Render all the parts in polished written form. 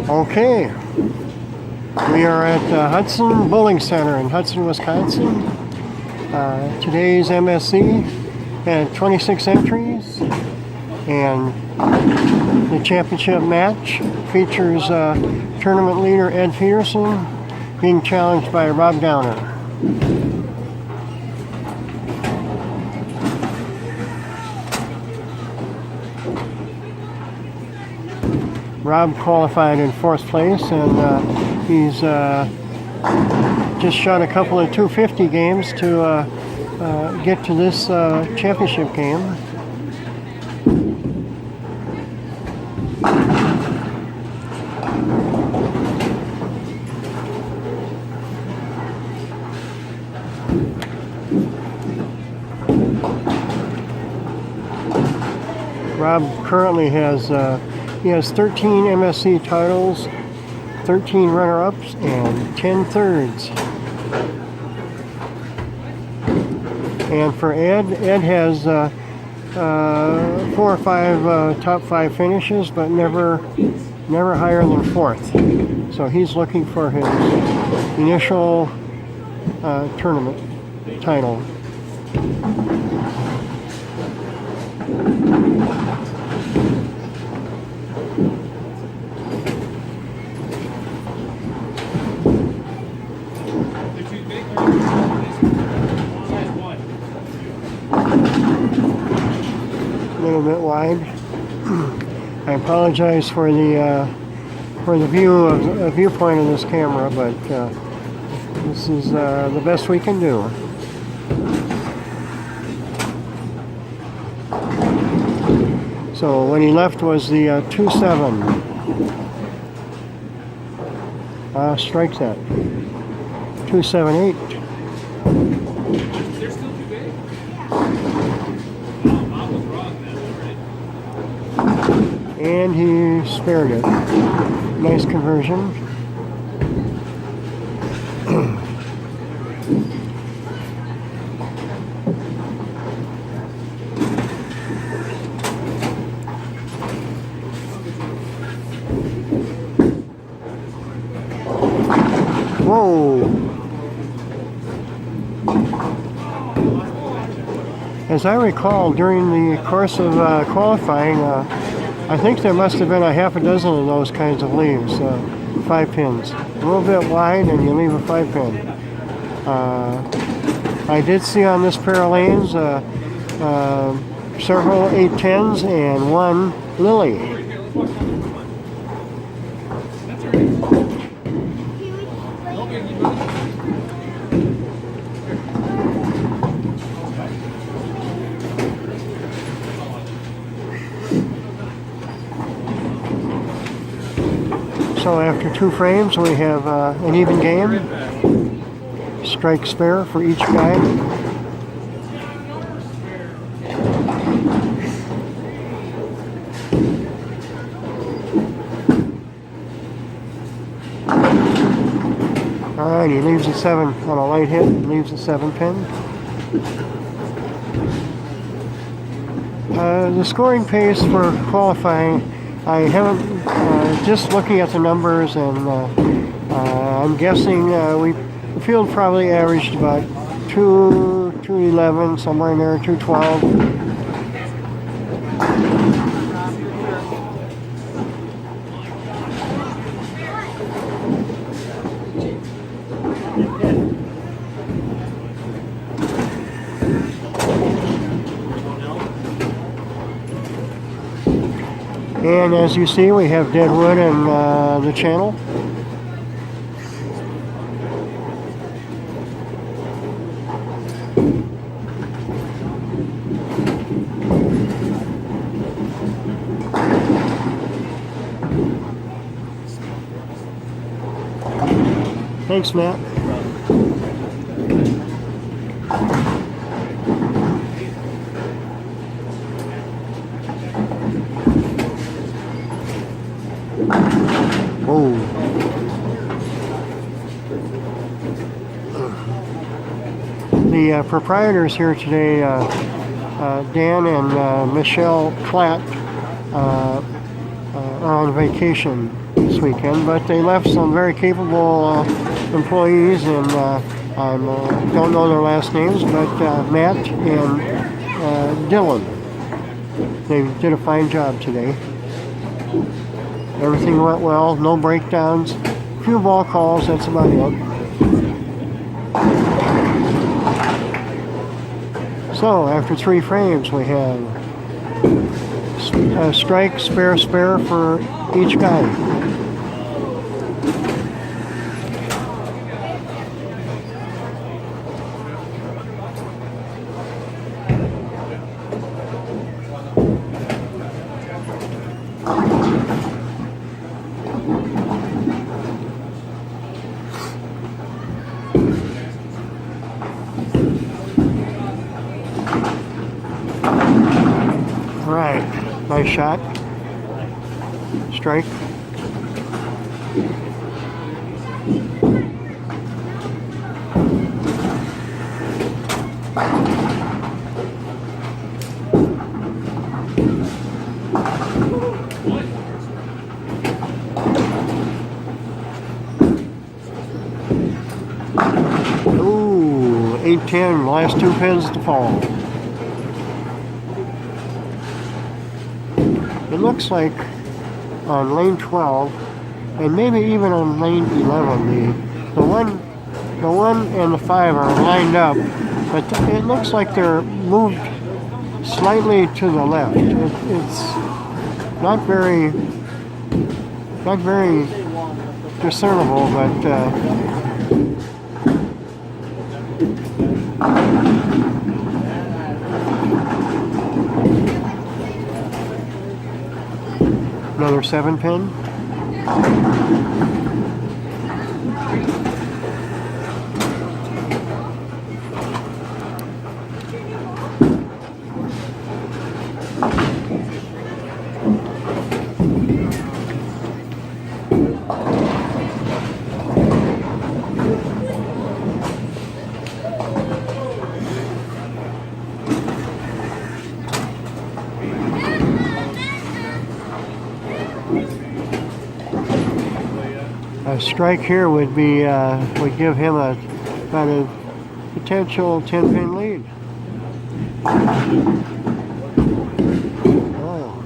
Okay, we are at Hudson Bowling Center in Hudson, Wisconsin. Today's MSC had 26 entries, and the championship match features tournament leader Ed Peterson being challenged by Rob Downer. Rob qualified in 4th place, and he's just shot a couple of 250 games to get to this championship game. Rob currently has he has 13 MSC titles, 13 runner-ups, and 10 thirds. And for Ed has 4 or 5 top 5 finishes, but never higher than 4th. So he's looking for his initial tournament title. A little bit wide. I apologize for the viewpoint of this camera, but this is the best we can do. So when he left was the 2-7. Strike that. 2-7-8. They're still too big? Mom was wrong then, right? And he spared it. Nice conversion. Whoa! As I recall, during the course of qualifying, I think there must have been a half a dozen of those kinds of leaves, 5 pins. A little bit wide, and you leave a 5 pin. I did see on this pair of lanes several 8-10s and 1 lily. So after 2 frames, we have an even game. Strike spare for each guy. All right, he leaves a 7 on a light hit. Leaves a 7 pin. The scoring pace for qualifying, I haven't, just looking at the numbers, and I'm guessing the field probably averaged about 211, somewhere in there, 212. And as you see, we have dead wood in the channel. Thanks, Matt. Oh. The proprietors here today, Dan and Michelle Platt, are on vacation. this weekend, but they left some very capable employees, and I don't know their last names, but Matt and Dylan. They did a fine job today. Everything went well, no breakdowns, few ball calls, that's about it. So after 3 frames we have a strike, spare for each guy. Right, nice shot. Strike. Ooh, 8-10, last 2 pins to fall. It looks like on lane 12, and maybe even on lane 11, the one and the 5 are lined up, but it looks like they're moved slightly to the left. It's not very discernible, but another 7 pin. A strike here would be would give him about a potential 10-pin lead. Oh.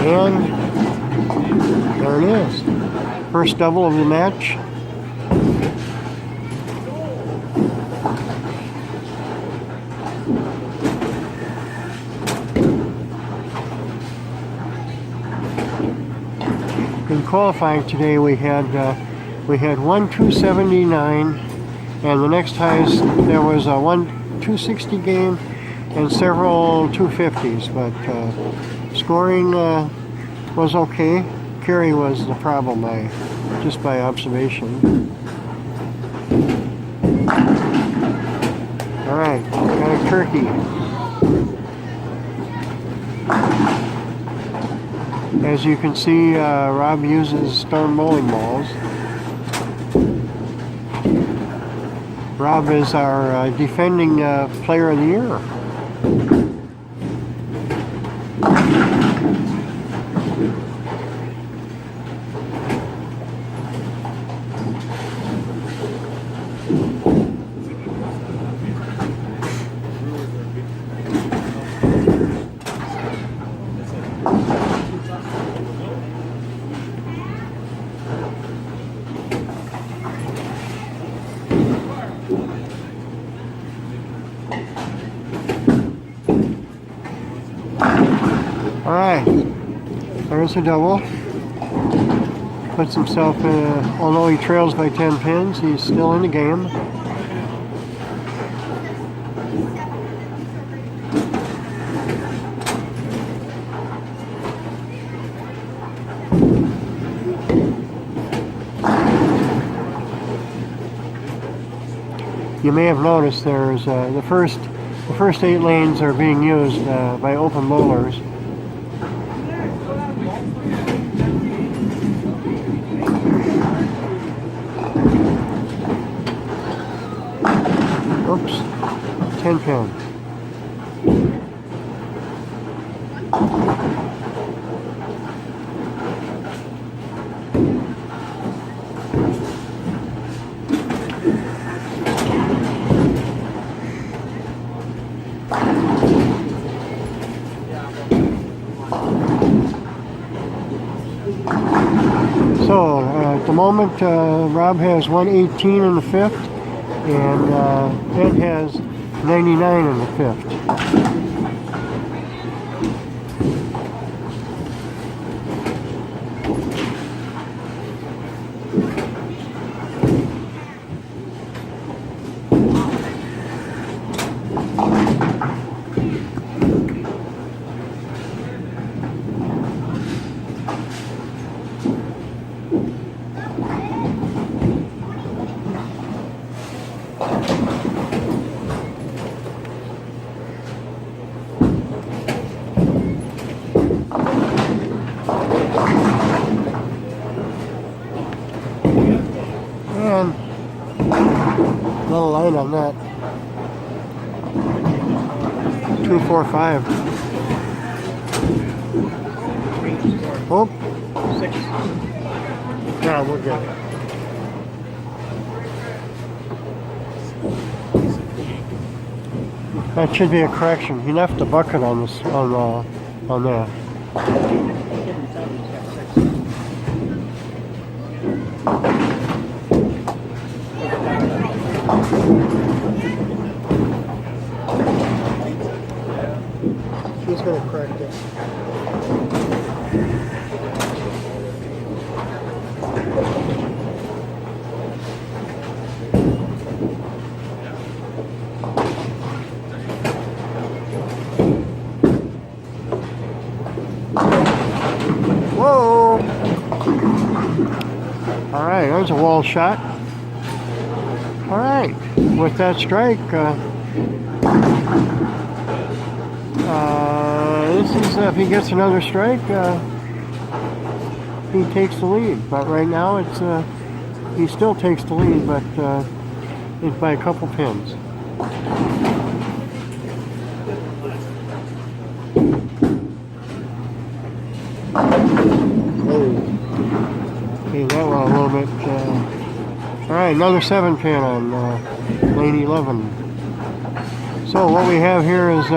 And there it is. First double of the match. In qualifying today, we had 1 279, and the next highest there was a 1 260 game and several 250s, but scoring was okay. Carry was the problem just by observation. All right, got a turkey. As you can see, Rob uses stone bowling balls. Rob is our defending player of the year. All right, there's a double. Puts himself in, although he trails by 10 pins, he's still in the game. You may have noticed there's the first 8 lanes are being used by open bowlers. Oops, 10 pin. So at the moment, Rob has 118 in the fifth, and Ed has 99 in the fifth. And a little light on that. 245. Oh. 6. Yeah, we're good. That should be a correction. He left the bucket on this on there. He's gonna correct it. Whoa! All right, there's a wall shot. All right, with that strike, this is if he gets another strike, he takes the lead. But right now, it's he still takes the lead, but it's by a couple pins. Okay, that one a little bit. All right, another 7 pin on lane 11. So what we have here is,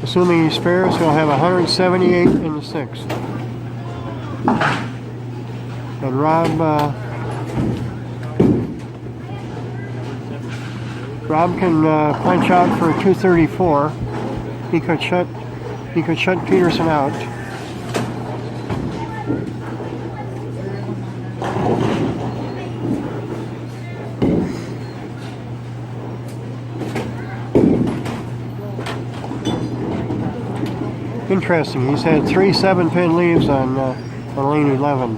assuming he spares, he'll have 178 in the 6th. And Rob can punch out for 234. He could shut Peterson out. Interesting. He's had 3 7-pin leaves on lane 11.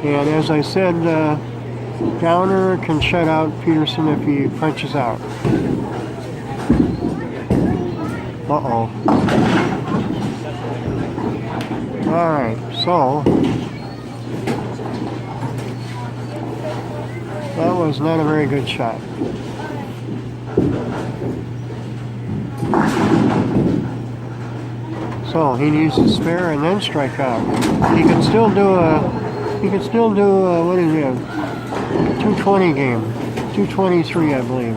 And as I said, Downer can shut out Peterson if he punches out. Uh-oh. Alright, so that was not a very good shot. So he needs to spare and then strike out. He can still do what is it? 220 game. 223, I believe.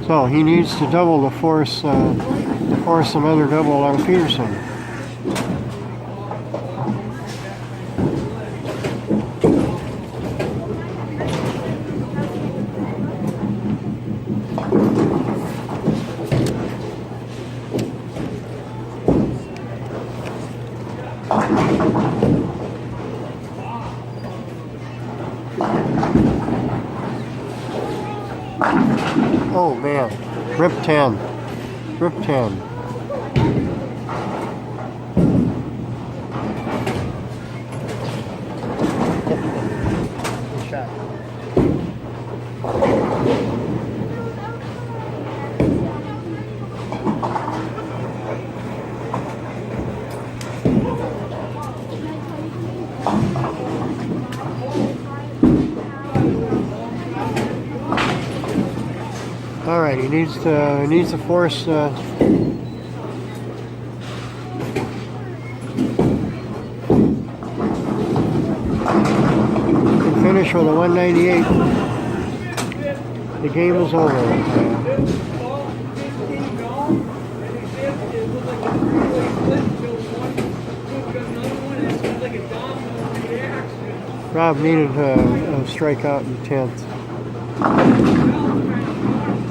So he needs to double to force another double on Peterson. Oh man, rip 10. Rip 10. Good shot. All right, he needs to force finish with a 198. The game is over. Rob needed a strikeout in the 10th.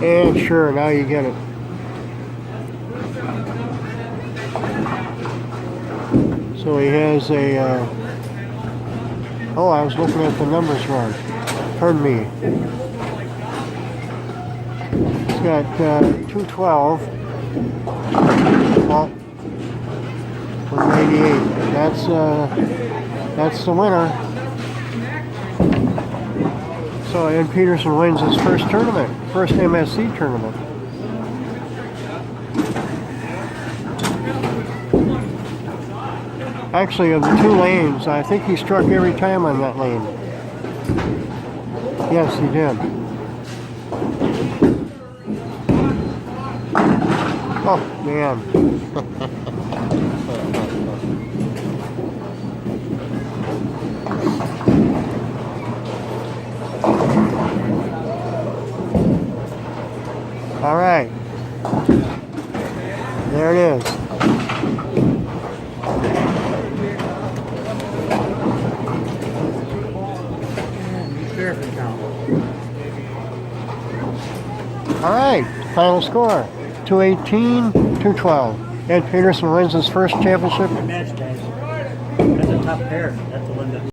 And sure, now you get it. So he has a, oh, I was looking at the numbers wrong. Pardon me. He's got 212. Well, 188. That's the winner. So, and Peterson wins his first tournament, first MSC tournament. Actually, of the 2 lanes, I think he struck every time on that lane. Yes, he did. Oh, man. All right. There it is. All right, final score, 218-212. Ed Peterson wins his first championship. Good match, guys. That's a tough pair. That's the one that